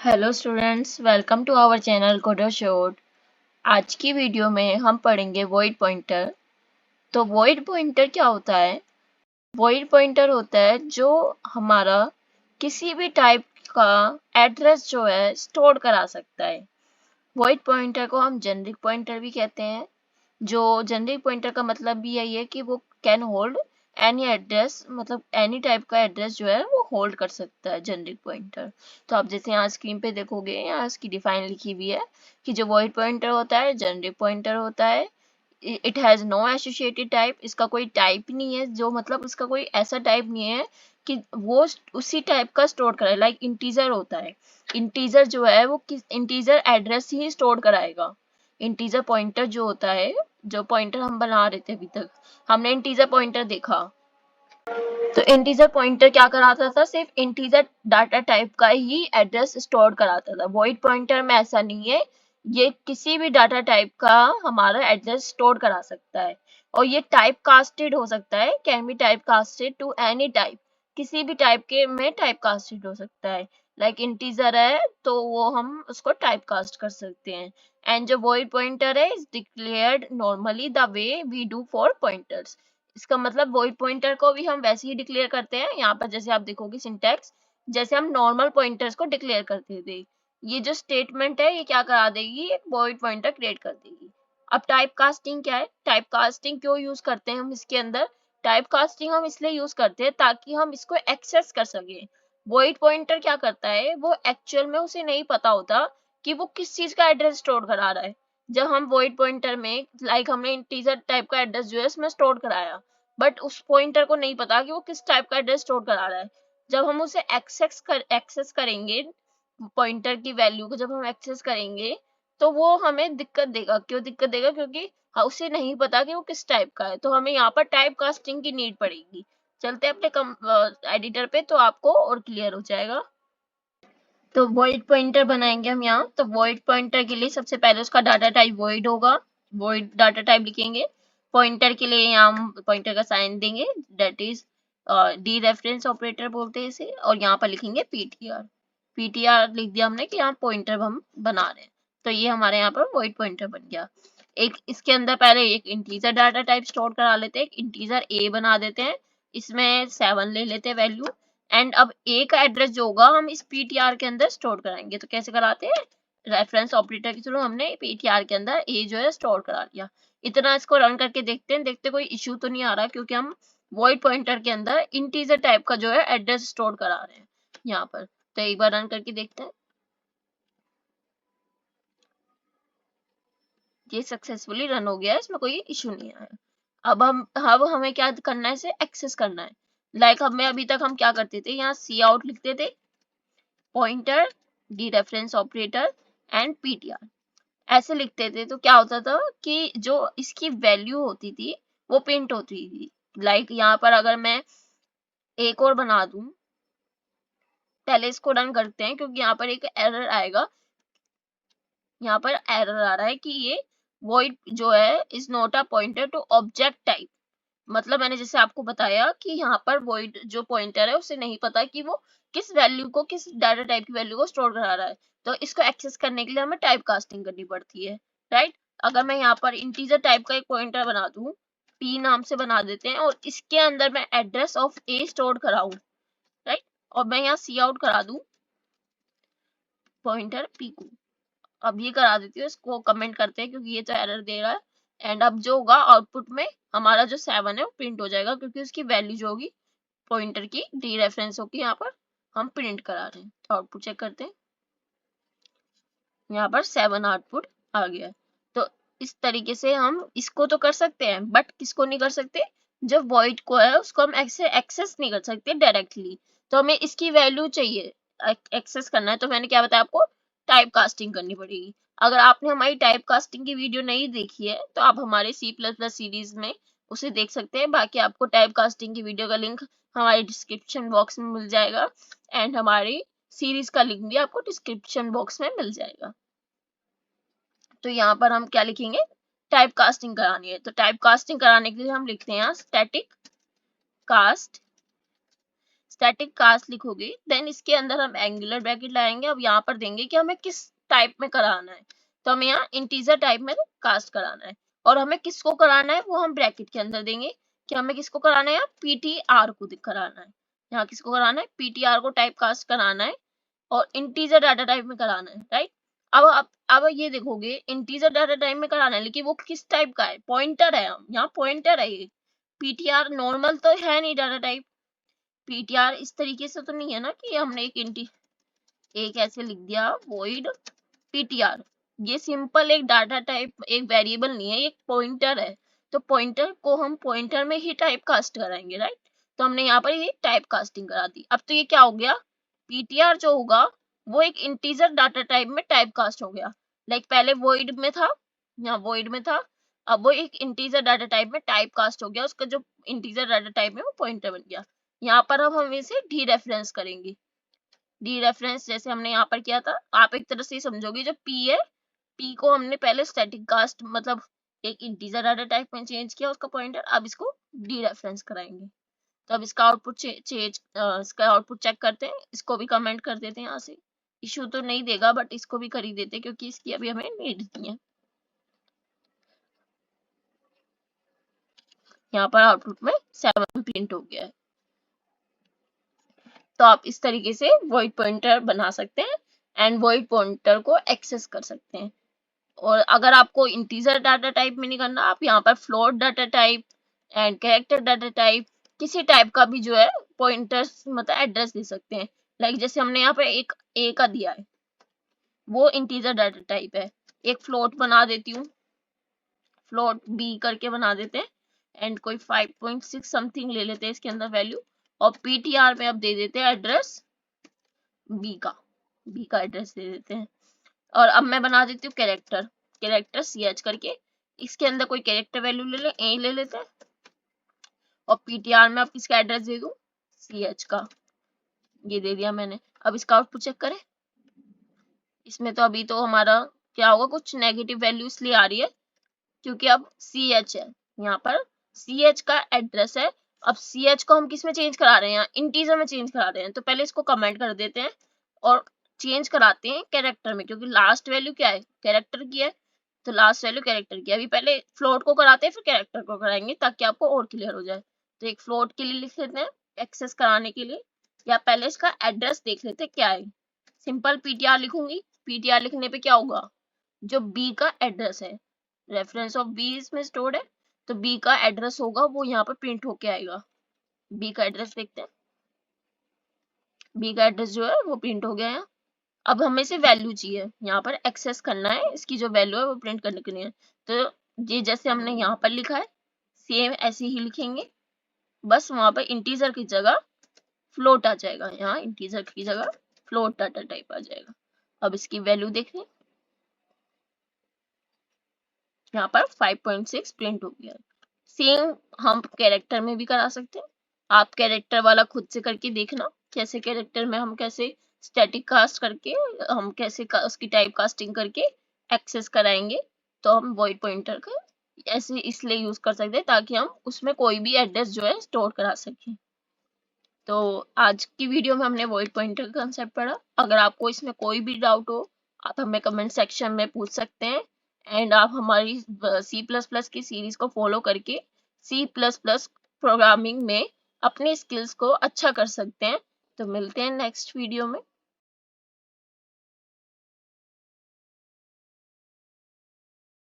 Hello students, welcome to our channel कोडो शॉट। आज की वीडियो में हम पढ़ेंगे वॉइड पॉइंटर। तो वॉइड पॉइंटर क्या होता है? वॉइड पॉइंटर होता है जो हमारा किसी भी टाइप का एड्रेस जो है स्टोर करा सकता है। वॉइड पॉइंटर को हम जेनरिक पॉइंटर भी कहते हैं। जो जेनरिक पॉइंटर का मतलब भी यही है कि वो कैन होल्ड एनी एड्रेस, मतलब एनी टाइप का एड्रेस जो है वो होल्ड कर सकता है जेनरिक पॉइंटर। तो आप जैसे यहाँ स्क्रीन पे देखोगे, यहाँ इसकी डिफाइन लिखी हुई है कि जो वॉइड पॉइंटर होता है जेनरिक पॉइंटर होता है। It has no associated type, इसका कोई टाइप नहीं है, जो मतलब उसका कोई ऐसा टाइप नहीं है कि वो उसी टाइप का स्टोर करे। लाइक इंटीजर होता है, इंटीजर जो है वो किस इंटीजर एड्रेस ही स्टोर कराएगा। इंटीजर पॉइंटर जो होता है, जो पॉइंटर हम बना रहे थे अभी तक, हमने इंटीजर पॉइंटर देखा। तो इंटीजर पॉइंटर क्या कराता था? सिर्फ इंटीजर डाटा टाइप का ही एड्रेस स्टोर कराता था। वॉइड पॉइंटर में ऐसा नहीं है, ये किसी भी डाटा टाइप का हमारा एड्रेस स्टोर करा सकता है। और ये टाइप कास्टेड हो सकता है, can be type casted to any type, किसी भी टाइप के में टाइप कास्टेड हो सकता है। लाइक इंटीजर है तो वो हम उसको टाइप कास्ट कर सकते हैं। एंड जो वॉइड पॉइंटर है is declared normally the way we do for pointers. इसका मतलब वॉइड पॉइंटर को भी हम वैसे ही डिक्लेयर करते हैं। यहाँ पर जैसे आप देखोगे सिंटैक्स, जैसे हम नॉर्मल पॉइंटर्स को डिक्लेयर करते थे, ये जो स्टेटमेंट है ये क्या करा देगी, एक वॉइड पॉइंटर क्रिएट कर देगी। अब टाइप कास्टिंग क्या है? टाइप कास्टिंग क्यों यूज करते हैं हम इसके अंदर? टाइप कास्टिंग हम इसलिए यूज करते हैं ताकि हम इसको एक्सेस कर सके। वॉइड पॉइंटर क्या करता है, वो एक्चुअल में उसे नहीं पता होता कि वो किस चीज का एड्रेस स्टोर करा रहा है। जब हम वॉइड पॉइंटर में लाइक हमने इंटीजर टाइप का एड्रेस जो है इसमें स्टोर कराया, बट उस पॉइंटर को नहीं पता कि वो किस टाइप का एड्रेस स्टोर करा रहा है। जब हम उसे एक्सेस करेंगे, पॉइंटर की वैल्यू को जब हम एक्सेस करेंगे, तो वो हमें दिक्कत देगा। क्यों दिक्कत देगा? क्योंकि उसे नहीं पता कि वो किस टाइप का है। तो हमें यहाँ पर टाइप कास्टिंग की नीड पड़ेगी। चलते हैं अपने एडिटर पे, तो आपको और क्लियर हो जाएगा। तो वॉइड पॉइंटर बनाएंगे हम यहाँ। तो वॉइड पॉइंटर के लिए सबसे पहले उसका डाटा टाइप वॉइड होगा, वॉइड डाटा टाइप लिखेंगे। पॉइंटर के लिए यहाँ हम पॉइंटर का साइन देंगे, that is D reference operator बोलते हैं इसे। और यहाँ पर लिखेंगे पीटीआर। पीटीआर लिख दिया हमने कि यहाँ पॉइंटर हम बना रहे हैं। तो ये हमारे यहाँ पर वॉइड पॉइंटर बन गया। एक इसके अंदर पहले एक इंटीजर डाटा टाइप स्टोर करा लेते हैं, एक इंटीजर ए बना देते हैं, इसमें 7 ले लेते हैं वैल्यू। एंड अब ए का एड्रेस जो होगा हम इस पीटीआर के अंदर स्टोर कराएंगे। तो कैसे कराते हैं? रेफरेंस ऑपरेटर के थ्रू हमने पीटीआर के अंदर ए जो है स्टोर करा लिया। इतना इसको रन करके देखते हैं, देखते कोई इश्यू तो नहीं आ रहा, क्योंकि हम वॉइड पॉइंटर के अंदर इंटीजर टाइप का जो है एड्रेस स्टोर करा रहे हैं यहाँ पर। तो एक बार रन करके देखते हैं। ये सक्सेसफुली रन हो गया है, इसमें कोई इशू नहीं आया। अब हमें क्या करना है? इसे एक्सेस करना है। लाइक हमें अभी तक हम क्या करते थे, यहाँ सी आउट लिखते थे, pointer, D reference operator and PTR, ऐसे लिखते थे। तो क्या होता था कि जो इसकी वैल्यू होती थी वो प्रिंट होती थी। लाइक यहाँ पर अगर मैं एक और बना दूं, पहले इसको रन करते हैं क्योंकि यहाँ पर एक एरर आएगा। यहाँ पर एरर आ रहा है कि ये void जो है is not a pointer to object type. मतलब मैंने जैसे आपको बताया कि यहाँ पर void जो पॉइंटर है उसे नहीं पता कि वो किस वैल्यू को, किस डाटा टाइप की वैल्यू को स्टोर करा रहा है। तो इसको एक्सेस करने के लिए हमें टाइप कास्टिंग करनी पड़ती है, राइट। अगर मैं यहाँ पर इंटीजर टाइप का एक पॉइंटर बना दूं, p नाम से बना देते हैं, और इसके अंदर मैं एड्रेस ऑफ a स्टोर कराऊं, राइट, और मैं यहाँ सी आउट करा दूं पॉइंटर p को। अब ये करा देती हूँ, इसको कमेंट करते हैं क्योंकि ये तो एरर दे रहा है। एंड अब जो होगा आउटपुट में हमारा जो 7 है वो प्रिंट हो जाएगा, क्योंकि उसकी वैल्यू जो होगी पॉइंटर की डी रेफरेंस होगी, यहाँ पर हम प्रिंट करा रहे हैं। तो आउटपुट चेक करते हैं, यहाँ पर 7 आउटपुट आ गया है। तो इस तरीके से हम इसको तो कर सकते हैं, बट किसको नहीं कर सकते? जो वॉइड को है उसको हम एक्सेस नहीं कर सकते डायरेक्टली। तो हमें इसकी वैल्यू चाहिए, एक्सेस करना है। तो मैंने क्या बताया आपको? टाइप कास्टिंग करनी पड़ेगी। अगर आपने हमारी टाइप कास्टिंग की वीडियो नहीं देखी है तो आप हमारे C++ सीरीज में उसे देख सकते हैं। बाकी आपको टाइप कास्टिंग की वीडियो का लिंक हमारे डिस्क्रिप्शन बॉक्स में मिल जाएगा, एंड हमारी सीरीज का लिंक भी आपको डिस्क्रिप्शन बॉक्स में मिल जाएगा। तो यहाँ पर हम क्या लिखेंगे? टाइप कास्टिंग करानी है। तो टाइप कास्टिंग कराने के लिए हम लिखते हैं यहाँ स्टैटिक स्टैटिक कास्ट लिखोगे देन इसके अंदर हम एंगुलर ब्रैकेट लाएंगे। अब यहाँ पर देंगे कि हमें किस टाइप में कराना है, तो हमें यहाँ इंटीजर टाइप में कास्ट कराना है, और हमें किसको कराना है वो हम ब्रैकेट के अंदर देंगे कि हमें किसको कराना है, यहाँ पीटीआर को कराना है, यहाँ किसको कराना है, पीटीआर को टाइप कास्ट कराना है और इंटीजर डाटा टाइप में कराना है, राइट। अब ये देखोगे इंटीजर डाटा टाइप में कराना है, लेकिन वो किस टाइप का है, पॉइंटर है, हम यहाँ पॉइंटर है, ये पीटीआर नॉर्मल तो है नहीं डाटा टाइप। पीटीआर इस तरीके से तो नहीं है ना कि हमने एक ऐसे लिख दिया वॉइड पीटीआर, ये सिंपल एक डाटा टाइप, एक वेरिएबल नहीं है, एक पॉइंटर है, तो पॉइंटर को हम पॉइंटर में ही टाइप कास्ट कराएंगे, राइट। तो हमने यहाँ पर ये टाइप कास्टिंग करा दी। अब तो ये क्या हो गया, पीटीआर जो होगा वो एक इंटीजर डाटा टाइप में टाइप कास्ट हो गया, लाइक पहले वॉइड में था, यहाँ वॉइड में था, अब वो एक इंटीजर डाटा टाइप में टाइप कास्ट हो गया, उसका जो इंटीजर डाटा टाइप है वो पॉइंटर बन गया। यहाँ पर अब हम इसे डी रेफरेंस करेंगे, डी रेफरेंस जैसे हमने यहाँ पर किया था, आप एक तरह से समझोगे जो पी है, पी को हमने पहले स्टैटिक कास्ट मतलब एक इंटीजर डाटा टाइप में चेंज किया उसका पॉइंटर, अब इसको डी रेफरेंस कराएंगे। तो अब इसका आउटपुट इसका आउटपुट चेक करते हैं, इसको भी कमेंट कर देते हैं, यहाँ से इशू तो नहीं देगा बट इसको भी कर ही देते हैं क्योंकि इसकी अभी हमें नीड नहीं है। यहाँ पर आउटपुट में 7 प्रिंट हो गया है। तो आप इस तरीके से वॉइड पॉइंटर बना सकते हैं एंड वॉइड पॉइंटर को एक्सेस कर सकते हैं। और अगर आपको इंटीजर डाटा टाइप में नहीं करना, आप यहाँ पर float data type and character data type किसी टाइप का भी जो है पॉइंटर्स मतलब एड्रेस दे सकते हैं। लाइक जैसे हमने यहाँ पे एक ए का दिया है, वो इंटीजर डाटा टाइप है, एक फ्लोट बना देती हूँ, फ्लोट बी करके बना देते हैं एंड कोई 5.6 समथिंग ले लेते हैं इसके अंदर वैल्यू, और पीटीआर में अब दे देते हैं एड्रेस बी का एड्रेस दे देते हैं। और अब मैं बना देती हूँ कैरेक्टर सी एच करके, इसके अंदर कोई कैरेक्टर वैल्यू ले ले, ए ले लेते हैं, और पीटीआर में अब किसका एड्रेस दे दूं, सी एच का, ये दे दिया मैंने। अब इसका आउटपुट चेक करें, इसमें तो अभी तो हमारा क्या होगा, कुछ नेगेटिव वैल्यू इसलिए आ रही है क्योंकि अब सी एच है, यहाँ पर सी एच का एड्रेस है। अब सी एच को हम किस में चेंज करा रहे हैं, इंटीजर में चेंज करा रहे हैं, तो पहले इसको कमेंट कर देते हैं और चेंज कराते हैं कैरेक्टर में, क्योंकि लास्ट वैल्यू क्या है, कैरेक्टर की है, तो लास्ट वैल्यू कैरेक्टर की है। अभी पहले फ्लोट को कराते हैं फिर कैरेक्टर को कराएंगे ताकि आपको और क्लियर हो जाए। तो एक फ्लोट के लिए लिख लेते हैं एक्सेस कराने के लिए, या पहले इसका एड्रेस देख लेते हैं क्या है, सिंपल पीटीआर लिखूंगी, पीटीआर लिखने पे क्या होगा, जो बी का एड्रेस है, रेफरेंस ऑफ बी इसमें स्टोर्ड है, तो बी का एड्रेस होगा वो यहाँ पर प्रिंट होके आएगा। बी का एड्रेस देखते हैं, बी का एड्रेस जो है वो प्रिंट हो गया है। अब हमें से वैल्यू चाहिए, यहाँ पर एक्सेस करना है, इसकी जो वैल्यू है वो प्रिंट करने के लिए, तो ये जैसे हमने यहाँ पर लिखा है सेम ऐसे ही लिखेंगे, बस वहां पर इंटीजर की जगह फ्लोट आ जाएगा, यहाँ इंटीजर की जगह फ्लोट डाटा टाइप आ जाएगा। अब इसकी वैल्यू देख लें, यहाँ पर 5.6 प्रिंट हो गया। सेम हम कैरेक्टर में भी करा सकते हैं, आप कैरेक्टर वाला खुद से करके देखना कैसे कैरेक्टर में हम कैसे स्टैटिक कास्ट करके हम कैसे उसकी टाइप कास्टिंग करके एक्सेस कराएंगे। तो हम वॉइड पॉइंटर का ऐसे इसलिए यूज कर सकते हैं ताकि हम उसमें कोई भी एड्रेस जो है स्टोर करा सकें। तो आज की वीडियो में हमने वॉइड पॉइंटर का कंसेप्ट पढ़ा। अगर आपको इसमें कोई भी डाउट हो आप हमें कमेंट सेक्शन में पूछ सकते हैं एंड आप हमारी C++ की सीरीज को फॉलो करके C++ प्रोग्रामिंग में अपने स्किल्स को अच्छा कर सकते हैं। तो मिलते हैं नेक्स्ट वीडियो में।